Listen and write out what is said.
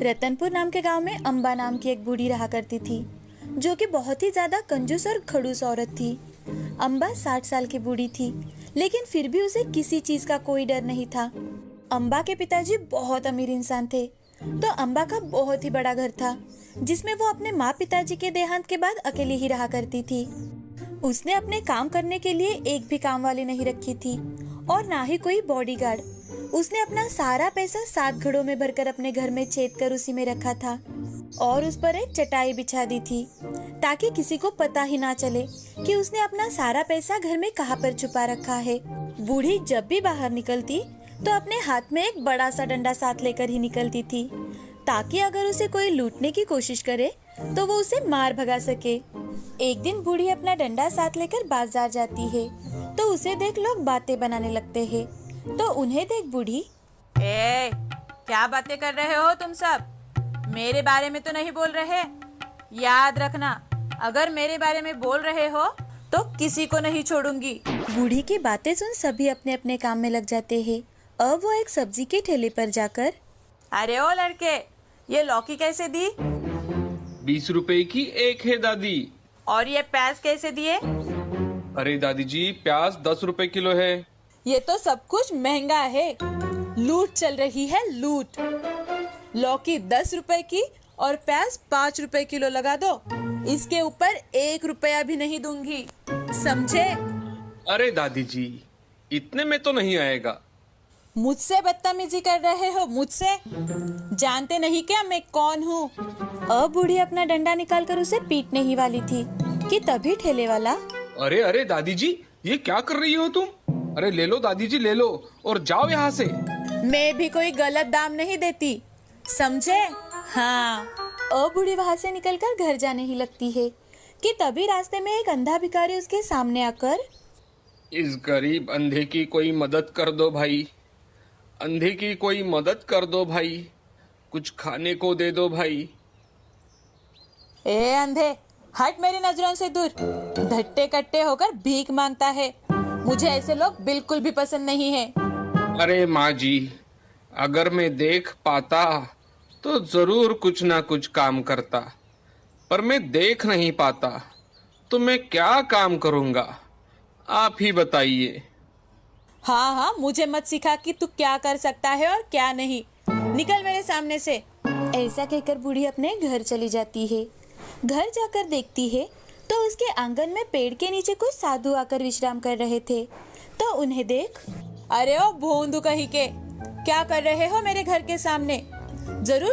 रतनपुर नाम के गांव में अम्बा नाम की एक बूढ़ी रहा करती थी, जो कि बहुत ही ज्यादा कंजूस और खड़ूस औरत थी। अम्बा 60 साल की बूढ़ी थी, लेकिन फिर भी उसे किसी चीज का कोई डर नहीं था। अम्बा के पिताजी बहुत अमीर इंसान थे, तो अम्बा का बहुत ही बड़ा घर था, जिसमें वो अपने माँ पिताजी के देहांत के बाद अकेली ही रहा करती थी। उसने अपने काम करने के लिए एक भी काम वाली नहीं रखी थी और ना ही कोई बॉडीगार्ड। उसने अपना सारा पैसा 7 घड़ों में भरकर अपने घर में छेद कर उसी में रखा था और उस पर एक चटाई बिछा दी थी, ताकि किसी को पता ही ना चले कि उसने अपना सारा पैसा घर में कहाँ पर छुपा रखा है। बूढ़ी जब भी बाहर निकलती तो अपने हाथ में एक बड़ा सा डंडा साथ लेकर ही निकलती थी, ताकि अगर उसे कोई लूटने की कोशिश करे तो वो उसे मार भगा सके। एक दिन बूढ़ी अपना डंडा साथ लेकर बाजार जाती है, तो उसे देख लोग बातें बनाने लगते हैं। तो उन्हें देख बूढ़ी, ए, क्या बातें कर रहे हो तुम सब? मेरे बारे में तो नहीं बोल रहे। याद रखना, अगर मेरे बारे में बोल रहे हो तो किसी को नहीं छोड़ूंगी। बूढ़ी की बातें सुन सभी अपने अपने काम में लग जाते हैं। अब वो एक सब्जी के ठेले पर जाकर, अरे ओ लड़के, ये लौकी कैसे दी? 20 रुपए की एक है दादी। और ये प्याज कैसे दिए? अरे दादी जी, प्याज 10 रुपए किलो है। ये तो सब कुछ महंगा है। लूट चल रही है, लूट। लौकी 10 रुपए की और प्याज 5 रुपए किलो लगा दो। इसके ऊपर 1 रुपया भी नहीं दूंगी, समझे? अरे दादी जी, इतने में तो नहीं आएगा। मुझसे बदतमीजी कर रहे हो? मुझसे जानते नहीं क्या मैं कौन हूँ? अब बूढ़ी अपना डंडा निकालकर उसे पीटने ही वाली थी कि तभी ठेले वाला, अरे अरे दादी जी, ये क्या कर रही हो तुम? अरे ले लो दादी जी, ले लो और जाओ यहाँ से। मैं भी कोई गलत दाम नहीं देती, समझे? हाँ। अब बूढ़ी वहाँ से निकलकर घर जाने ही लगती है कि तभी रास्ते में एक अंधा भिखारी उसके सामने आकर, इस गरीब अंधे की कोई मदद कर दो भाई, अंधे की कोई मदद कर दो भाई, कुछ खाने को दे दो भाई। ए अंधे, हट मेरी नजरों से दूर। धट्टे कट्टे होकर भीख मांगता है। मुझे ऐसे लोग बिल्कुल भी पसंद नहीं है। अरे माँ जी, अगर मैं देख पाता तो जरूर कुछ ना कुछ काम करता, पर मैं देख नहीं पाता तो मैं क्या काम करूँगा? आप ही बताइए। हाँ हाँ, मुझे मत सिखा कि तू क्या कर सकता है और क्या नहीं। निकल मेरे सामने से। ऐसा कहकर बूढ़ी अपने घर चली जाती है। घर जाकर देखती है तो उसके आंगन में पेड़ के नीचे कुछ साधु आकर विश्राम कर रहे थे। तो उन्हें देख, अरे ओ भोंदू कहीं के, क्या कर रहे हो मेरे घर के सामने? जरूर